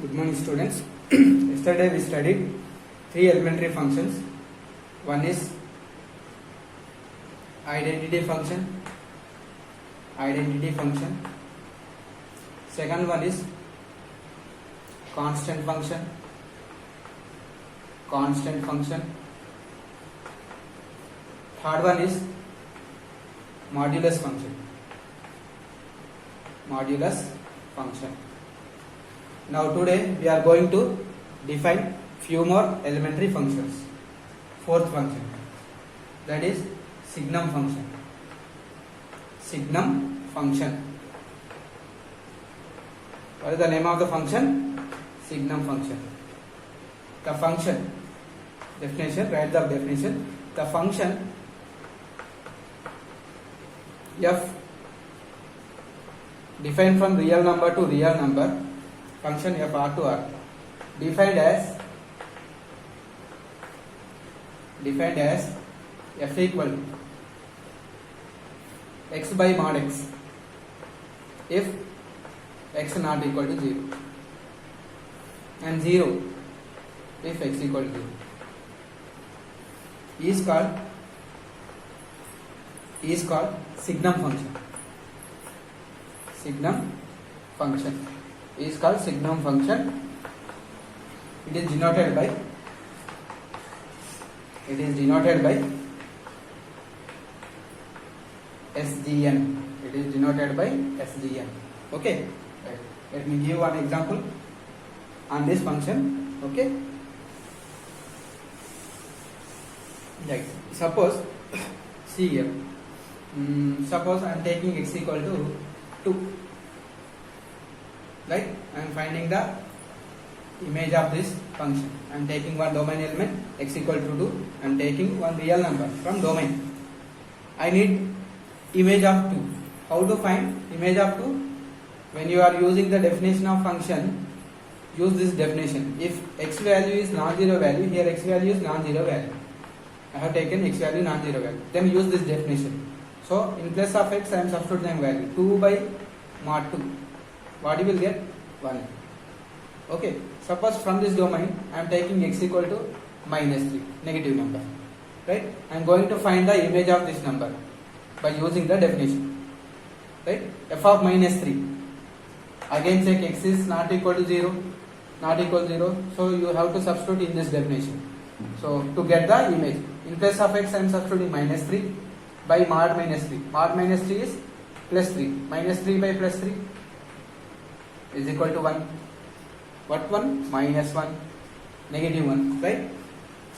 Good morning, students. Yesterday we studied three elementary functions. One is identity function. Second one is constant function. Third one is modulus function. Now today we are going to define few more elementary functions. Fourth function, that is signum function. What is the name of the function? Signum function. The function definition, write the definition. The function f defined from real number to real number, function f r to r, defined as f equal to x by mod x if x not equal to 0 and 0 if x equal to 0 is called signum function. Is called signum function. It is denoted by SGN. Okay. Right. Let me give one example on this function. Okay. Like suppose, see here. Suppose I am taking x equal to 2. Right? I am finding the image of this function. I am taking one domain element x equal to 2. I am taking one real number from domain. I need image of 2. How to find image of 2? When you are using the definition of function, use this definition. If x value is non-zero value, here x value is non-zero value. I have taken x value non-zero value. Then use this definition. So in place of x I am substituting value 2 by mod 2. What you will get? 1. Okay. Suppose from this domain I am taking x equal to -3, negative number. Right? I am going to find the image of this number by using the definition. Right? F of -3. Again check x is not equal to 0. So you have to substitute in this definition. So to get the image, in place of x I am substituting -3 by mod -3. Mod -3 is +3. -3 by +3 is equal to 1. What 1? -1. Negative 1. Right?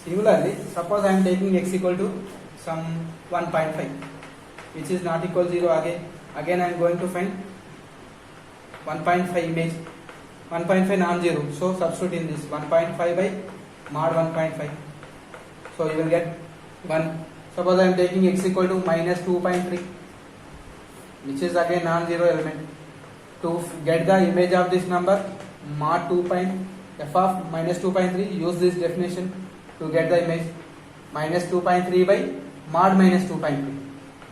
Similarly, suppose I am taking x equal to some 1.5, which is not equal to 0 again. Again I am going to find 1.5 image. 1.5 non-zero. So substitute in this 1.5 by mod 1.5. So you will get 1. Suppose I am taking x equal to -2.3, which is again non-zero element. To get the image of this number, mod f of -2.3, use this definition to get the image. -2.3 by mod -2.3.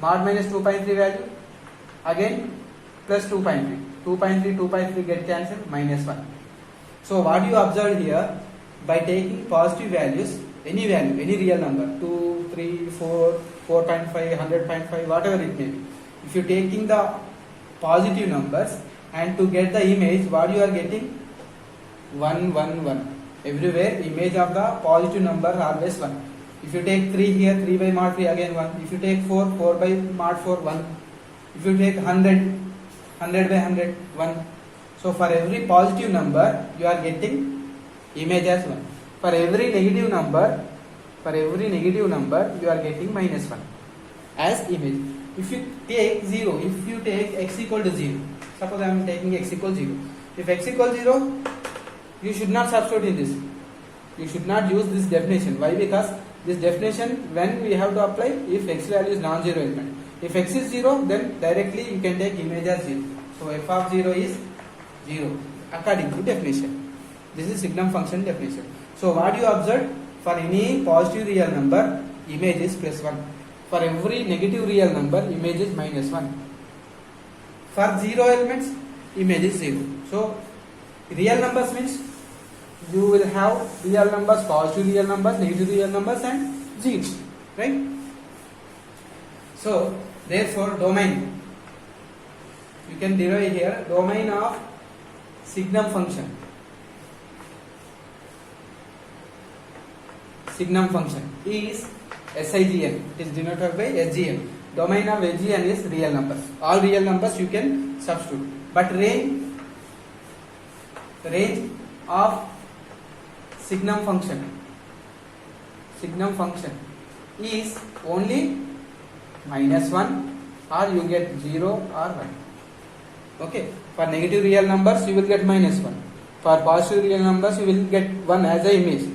Mod -2.3 value again plus 2.3. 2.3 get cancelled, -1. So what you observe here, by taking positive values, any value, any real number, 2, 3, 4, 4.5, 100.5, whatever it may be. If you are taking the positive numbers and to get the image, what you are getting? 1, 1, 1. Everywhere image of the positive number always 1. If you take 3 here, 3 by mod 3 again 1. If you take 4, 4 by mod 4, 1. If you take 100, 100 by 100, 1. So for every positive number you are getting image as 1. For every negative number you are getting -1 as image. If you take 0, if you take x equal to 0, suppose I am taking x equal 0. If x equal 0, you should not substitute in this. You should not use this definition. Why? Because this definition, when we have to apply, if x value is non-zero element. If x is 0, then directly you can take image as 0. So f of 0 is 0 according to definition. This is signum function definition. So what you observe, for any positive real number, image is +1. For every negative real number, image is -1. For 0 elements, image is 0. So Real numbers means you will have real numbers, positive real numbers, negative real numbers, and zeros, right? So therefore domain, you can derive here domain of signum function. Signum function is SIGN. It is denoted by SGN. Domain of SGN is real numbers. All real numbers you can substitute. But range of signum function is only -1, or you get 0 or 1. Okay. For negative real numbers you will get -1. For positive real numbers you will get 1 as a image.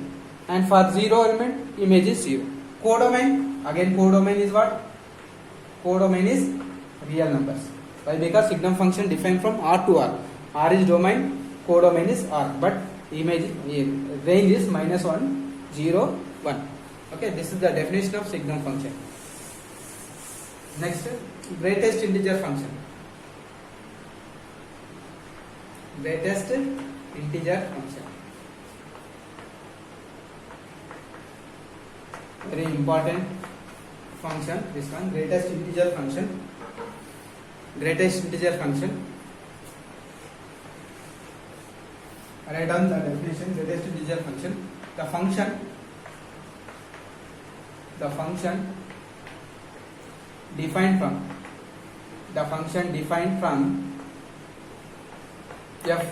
And for 0 element, image is 0. Codomain, again codomain is what? Codomain is real numbers. Why? Because signum function defined from R to R. R is domain, codomain is R. But image range is -1, 0, 1. Okay, this is the definition of signum function. Next, greatest integer function. Greatest integer function. Very important function, this one, greatest integer function. Greatest integer function. Write down the definition. Greatest integer function. The function defined from f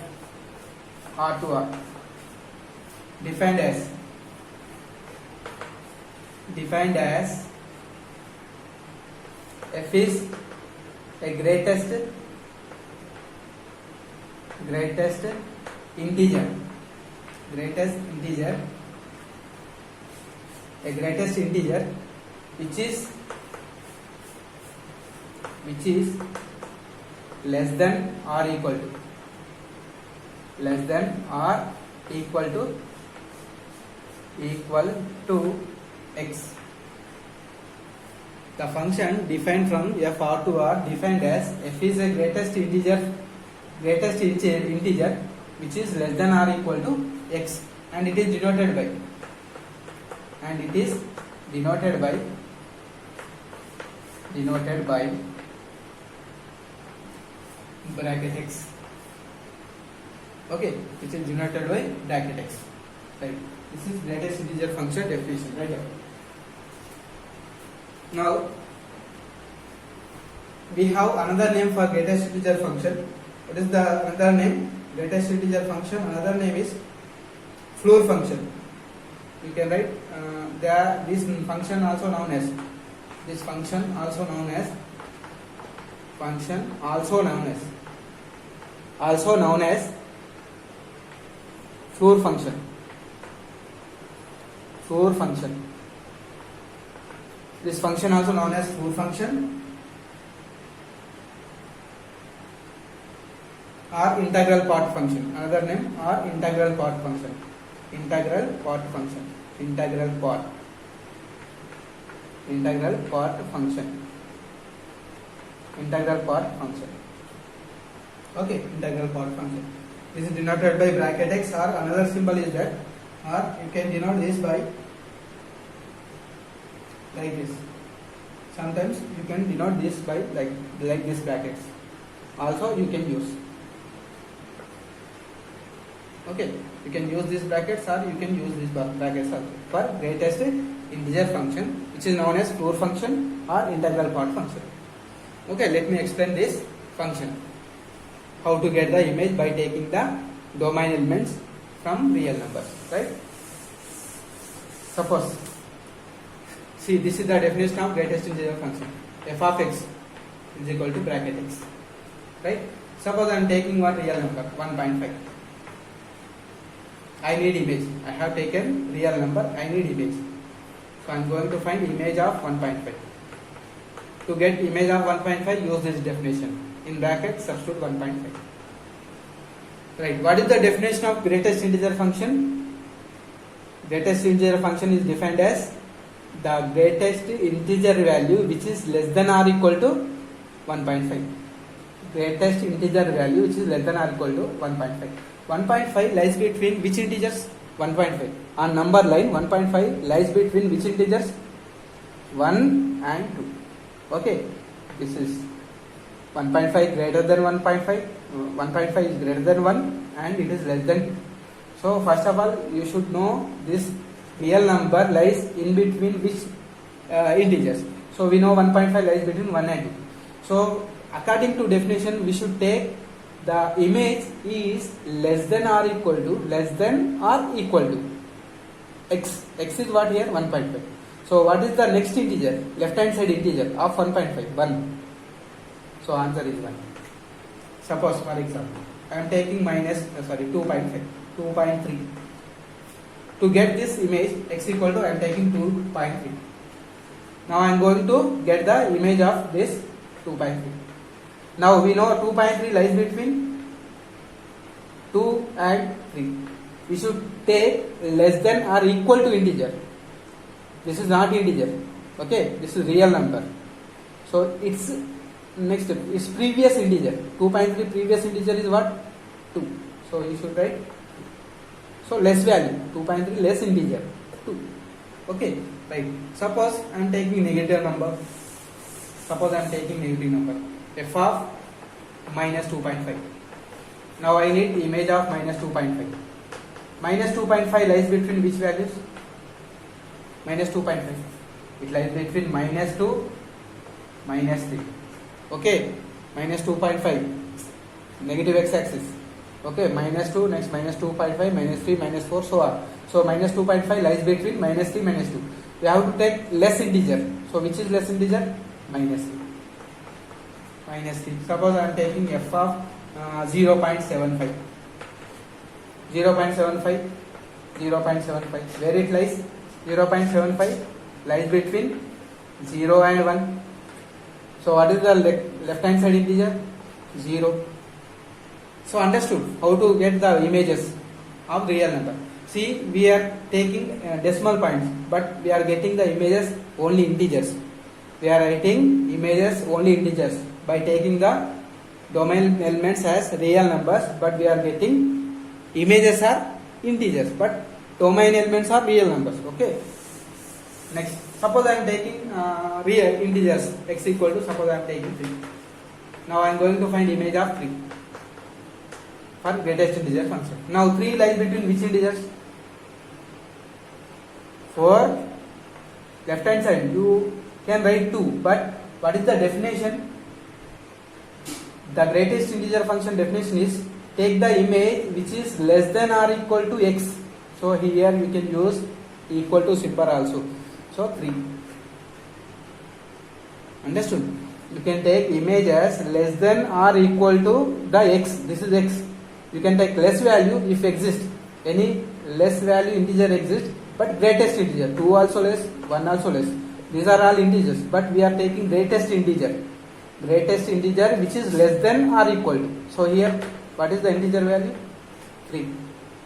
R to R, defined as f is a greatest integer, which is less than or equal to x. The function defined from f R to R, defined as f is a greatest integer which is less than or equal to x, and it is denoted by bracket x. Okay, which is denoted by bracket x. Right. This is greatest integer function definition. Right. Now we have another name for greatest integer function. What is the another name? Greatest integer function. Another name is floor function. You can write this function also known as floor function. This function also known as floor function or integral part function. Another name or integral part function. Okay, integral part function. This is denoted by bracket x, or another symbol is that, or you can denote this by like this. Sometimes you can denote this by like this brackets. Also you can use. Okay, you can use these brackets or you can use these brackets also for greatest integer function, which is known as floor function or integral part function. Okay, let me explain this function. How to get the image by taking the domain elements from real numbers, right? Suppose, see, this is the definition of greatest integer function. F of x is equal to bracket x, right? Suppose I am taking one real number, 1.5. I need image. I have taken real number, I need image. So I am going to find image of 1.5. To get image of 1.5, use this definition. In bracket, substitute 1.5. Right. What is the definition of greatest integer function? Greatest integer function is defined as the greatest integer value which is less than or equal to 1.5. Greatest integer value which is less than or equal to 1.5. 1.5 lies between which integers? 1.5. On number line 1.5 lies between which integers? 1 and 2. Okay, this is 1.5 greater than 1.5. 1.5 is greater than 1 and it is less than 2. So first of all you should know this real number lies in between which integers. So we know 1.5 lies between 1 and 2. So according to definition we should take the image is less than or equal to x. X is what here? 1.5. So what is the next integer? Left hand side integer of 1.5? 1. So answer is 1. Suppose for example I am taking 2.3. To get this image x equal to I am taking 2.3. Now I am going to get the image of this 2.3. Now we know 2.3 lies between 2 and 3. We should take less than or equal to integer. This is not integer. Okay, this is real number. So its next step is previous integer. 2.3 previous integer is what? 2. So you should write 2. So less value. 2.3 less integer 2. Okay, right. Suppose I am taking negative number. F of minus 2.5. Now I need image of minus 2.5. Minus 2.5 lies between which values? Minus 2.5. It lies between minus 2, minus 3. Okay, minus 2.5. Negative x-axis. Okay, minus 2, next minus 2.5, minus 3, minus 4, so on. So minus 2.5 lies between minus 3, minus 2. We have to take less integer. So which is less integer? Minus 3. Suppose I am taking f of 0.75. 0.75. Where it lies? 0.75 lies between 0 and 1. So what is the left hand side integer? 0. So understood how to get the images of real number. See, we are taking decimal points, but we are getting the images only integers. We are writing images only integers by taking the domain elements as real numbers, but we are getting images are integers, but domain elements are real numbers. Okay. Next, suppose I am taking real integers x equal to, suppose I am taking 3. Now I am going to find image of 3 for greatest integer function. Now 3 lies between which integers? 4. Left hand side you can write 2, but what is the definition? The greatest integer function definition is take the image which is less than or equal to x. So here you can use equal to symbol also. So 3. Understood? You can take image as less than or equal to the x. This is x. You can take less value if exists. Any less value integer exists, but greatest integer. 2 also less, 1 also less. These are all integers, but we are taking greatest integer. Greatest integer which is less than or equal to. So here, what is the integer value? 3.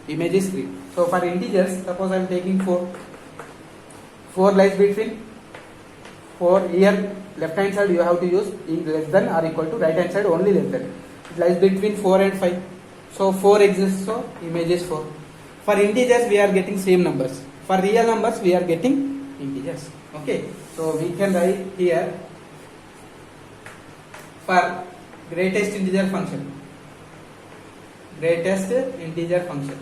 Image is 3. So for integers, suppose I am taking 4. 4 lies between 4. Here, left hand side you have to use less than or equal to. Right hand side only less than. It lies between 4 and 5. So 4 exists, so image is 4. For integers we are getting same numbers. For real numbers we are getting integers. Okay. So we can write here for greatest integer function. Greatest integer function.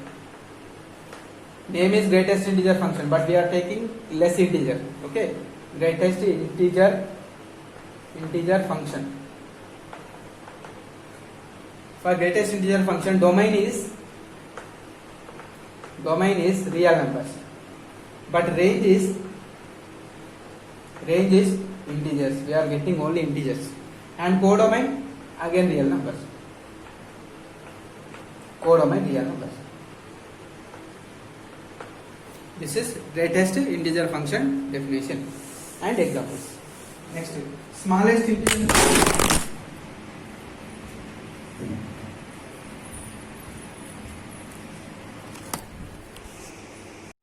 Name is greatest integer function, but we are taking less integer. Okay. Greatest integer function. For greatest integer function, domain is real numbers, but range is integers. We are getting only integers. And codomain again real numbers. Codomain real numbers. This is greatest integer function definition and examples. Next, smallest integer.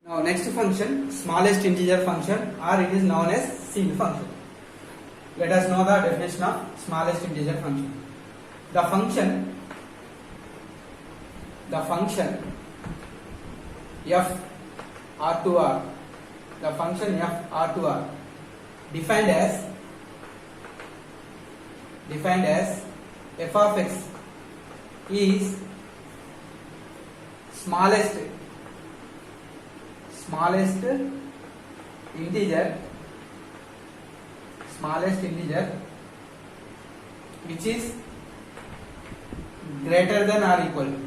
Now next function, smallest integer function, or it is known as seal function. Let us know the definition of smallest integer function. The function the function f r to r, the function f r to r defined as f of x is smallest integer which is greater than or equal to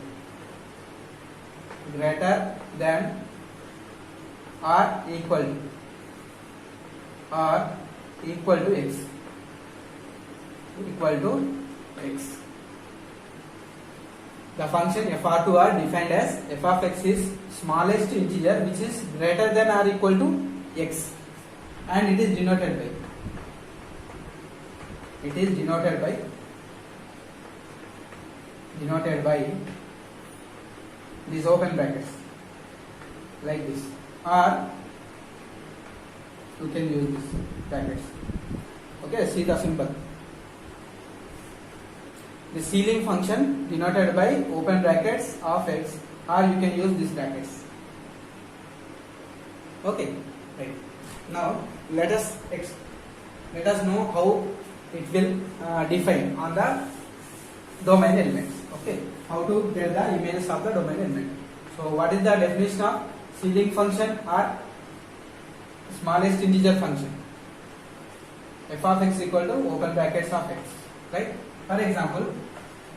x. The function f r to r defined as f of x is smallest integer which is greater than or equal to x, and it is denoted by these open brackets like this, or you can use this brackets. Okay, see the symbol. The ceiling function denoted by open brackets of x, or you can use these brackets. Okay, right. Now let us know how it will define on the domain elements. Okay, how to get the images of the domain element. So what is the definition of ceiling function or smallest integer function? F of x equal to open brackets of x, right? For example,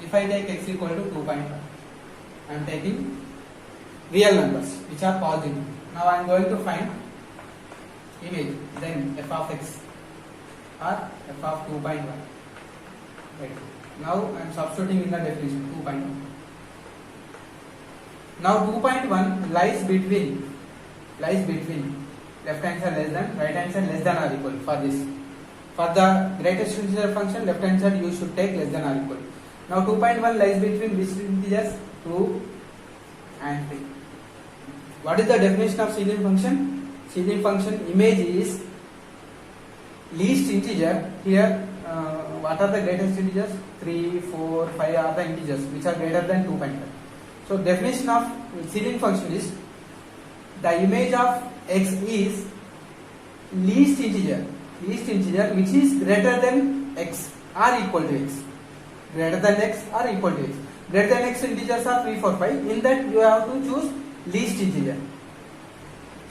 if I take x equal to 2.5, I am taking real numbers which are positive. Now I am going to find image, then f of x or f of 2.1. Right. Now I am substituting in the definition 2.1. Now 2.1 lies between left hand side less than, right hand side less than or equal for this. For the greatest integer function, left hand side you should take less than or equal. Now 2.1 lies between which integers? 2 and 3. What is the definition of ceiling function? Ceiling function image is least integer. Here what are the greatest integers? 3, 4, 5 are the integers which are greater than 2.5. So definition of ceiling function is the image of x is least integer which is greater than x or equal to x. Greater than x or equal to x. Greater than x integers are 3, 4, 5. In that you have to choose least integer.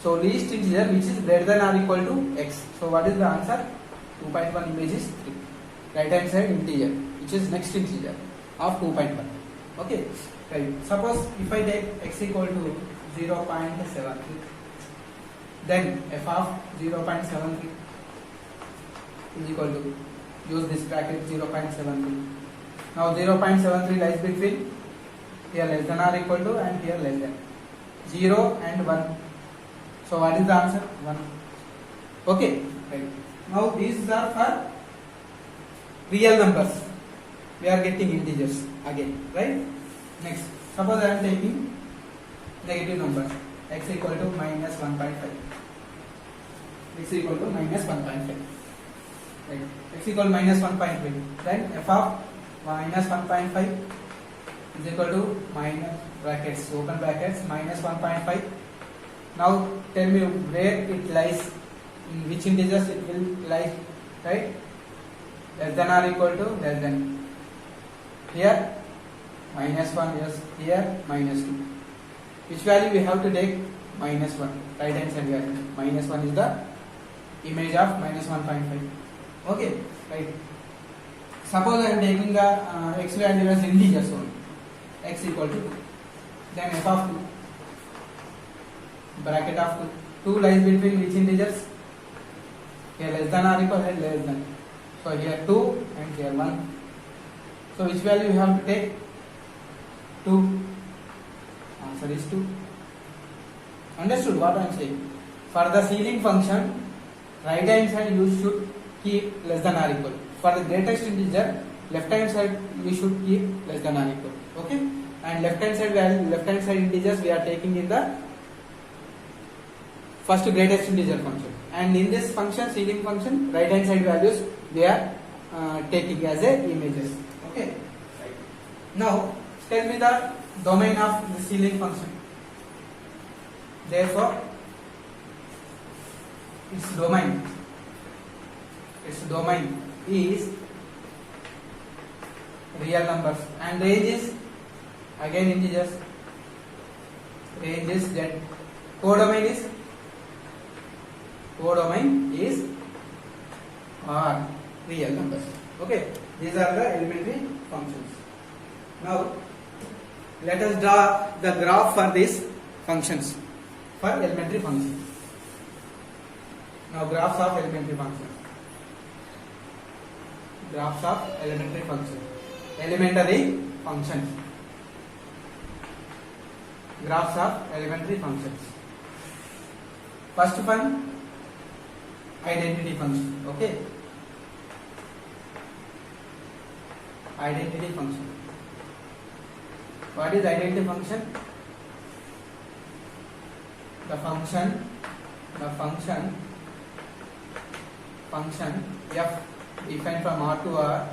So least integer which is greater than or equal to x. So what is the answer? 2.1 image is 3. Right hand side integer which is next integer of 2.1. Okay. Right. Suppose if I take x equal to 0.73, then f of 0.73 is equal to, use this bracket 0.73. Now 0.73 lies between here less than or equal to and here less than 0 and 1. So what is the answer? 1. Okay. Right. Now these are for real numbers. We are getting integers again, right? Next, suppose I am taking negative numbers, x equal to minus 1.5. X equal to minus 1.5. Right. X equal to minus 1.5. Then f of minus 1.5 is equal to minus brackets, open brackets, minus 1.5. Now tell me where it lies, in which integers it will lie, right? Less than or equal to less than. Here minus 1, yes, here minus 2. Which value we have to take? Minus 1. Right hand side value. Minus 1 is the image of minus 1.5. Okay, right. Suppose I am taking the x value as integers only. X equal to 2. Then f of 2. Bracket of 2. 2 lies between which integers? Here less than or equal, here less than. So here 2 and here 1. So which value you have to take? 2. Answer is 2. Understood what I am saying? For the ceiling function, right hand side you should keep less than or equal. For the greatest integer, left hand side we should keep less than or equal. Okay? And left hand side value, left hand side integers we are taking in the first greatest integer function. And in this function, ceiling function, right hand side values we are taking as a images. Okay. Right. Now tell me the domain of the C-link function. Therefore, its domain is real numbers and range is again integers. Range is Z. Codomain is R, real numbers. Okay, these are the elementary functions. Now let us draw the graph for these functions, for elementary functions. Now graphs of elementary functions. Graphs of elementary functions. Elementary functions. Graphs of elementary functions. First one, identity function. Okay. Identity function. What is identity function? The function f defined from R to R,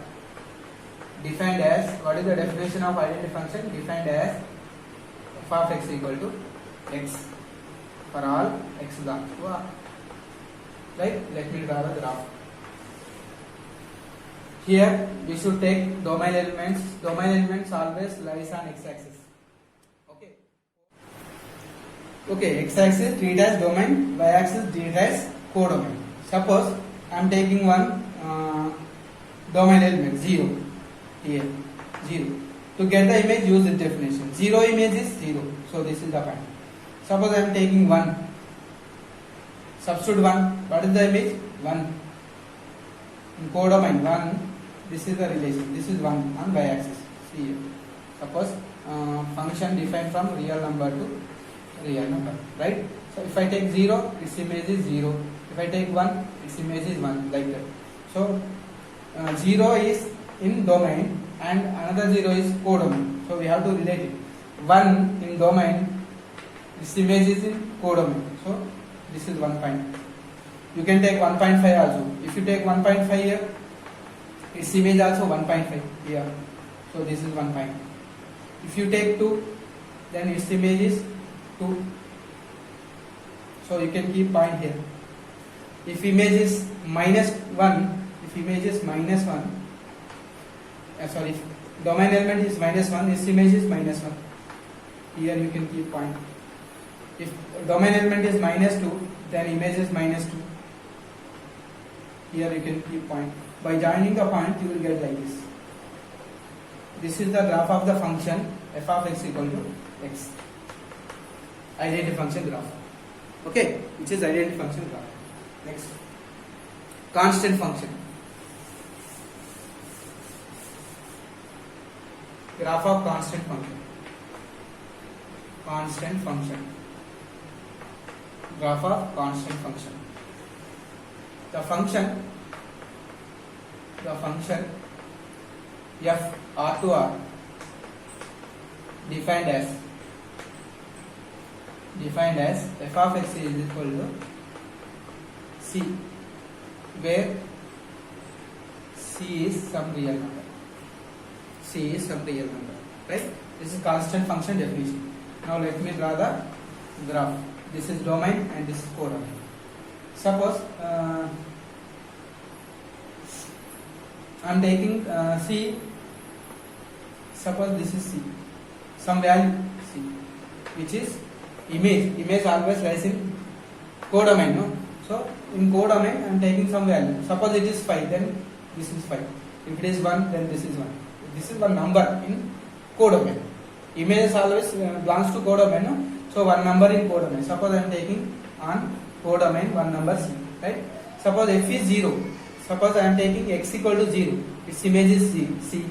defined as, what is the definition of identity function? Defined as f of x equal to x for all x belongs to R. Right? Let me draw the graph. Here we should take domain elements. Domain elements always lies on x-axis. Okay, x-axis treat as domain, y-axis treat as codomain. Suppose I am taking one domain element 0 here, 0. To get the image, use the definition. 0 image is 0, so this is the point. Suppose I am taking 1, substitute 1. What is the image? 1. In codomain 1, this is the relation. This is 1 on y-axis. See here. Suppose function defined from real number to real number, right? So if I take 0, its image is 0. If I take 1, its image is 1, like that. So 0 is in domain and another 0 is codomain. So we have to relate it. 1 in domain, its image is in codomain. So this is 1 point. You can take 1.5 also. If you take 1.5 here, its image also 1.5 here. So this is 1 point. If you take 2, then its image is 2. So you can keep point here. If image is minus 1, if domain element is minus 1, its image is minus 1. Here you can keep point. If domain element is minus 2, then image is minus 2. Here you can keep point. By joining the point, you will get like this. This is the graph of the function f of x equal to x. Identity function graph. Okay, which is identity function graph. Next, constant function. Graph of constant function. Constant function. Graph of constant function. The function f R to R defined as f of x is equal to c, where c is some real number. Right? This is constant function definition. Now let me draw the graph. This is domain and this is codomain. Suppose I am taking c. Suppose this is c, some value c, which is image. Image always lies in codomain, no? So in codomain I am taking some value. Suppose it is 5, then this is 5. If it is 1, then this is 1. This is one number in codomain. Image always belongs to codomain, no? So one number in codomain. Suppose I am taking on codomain one number c, right? Suppose f is 0. Suppose I am taking x equal to 0. Its image is c.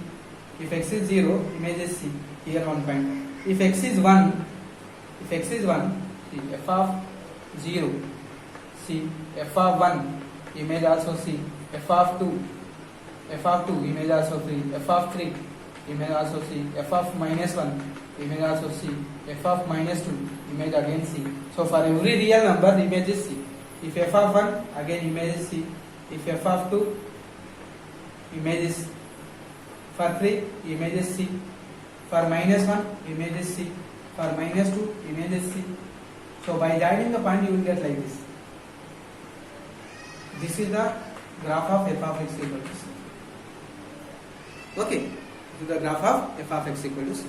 If x is 0, image is c. Here 1 point. If x is 1, see, f of 0, c. F of 1, image also c. F of 2, image also 3. F of 3, image also c. F of minus 1, image also c. F of minus 2, image again c. So for every real number, the image is c. If f of 1, again image is c. If f of 2, image is, for 3, image is c. For minus 1, image is C. For minus 2, image is C. So by joining the point, you will get like this. This is the graph of f of x equal to C. Okay, this is the graph of f of x equal to C.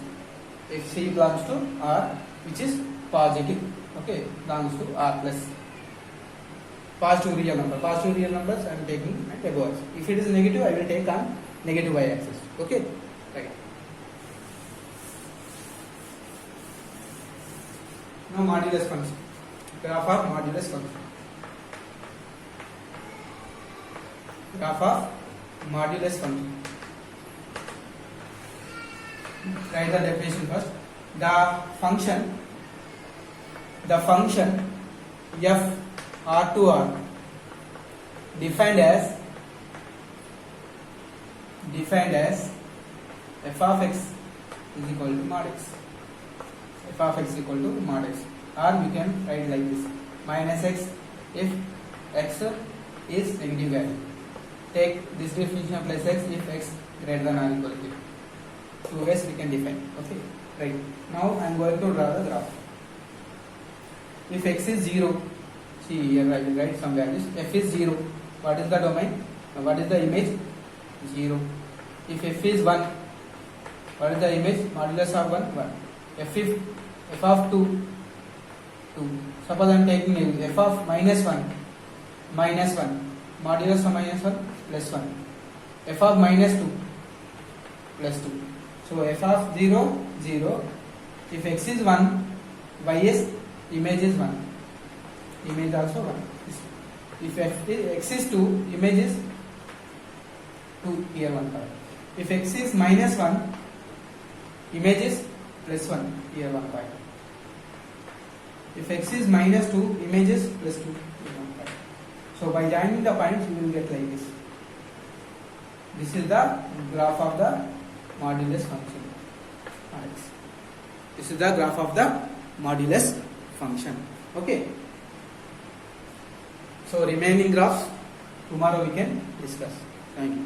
If C belongs to R, which is positive, okay, belongs to R plus. Positive real number. Positive real numbers I am taking at above x. If it is negative, I will take on negative y axis. Okay, right. Now modulus function. Graph of modulus function. Graph of modulus function. Write the definition first. The function f R to R defined as f of x is equal to mod x. F of x equal to mod x, or we can write like this: minus x if x is negative value. Take this definition of plus x if x greater than or equal to. Two ways we can define. Okay, right. Now I am going to draw the graph. If x is 0, see here I will write some values. F is 0. What is the domain? What is the image? 0. If f is 1, what is the image? Modulus of 1, 1. F of 2, 2. Suppose I am taking f of minus 1, minus 1. Modulus of minus 1, plus 1. F of minus 2, plus 2. So f of 0, 0. If x is 1, y is, image is 1. Image also 1. If x is 2, image is 2, here 1 part. If x is minus 1, image is plus 1, here 1 part. If x is minus 2, image is plus 2, here 1 part. So by joining the points, you will get like this. This is the graph of the modulus function. This is the graph of the modulus function. Okay. So remaining graphs tomorrow we can discuss. Thank you.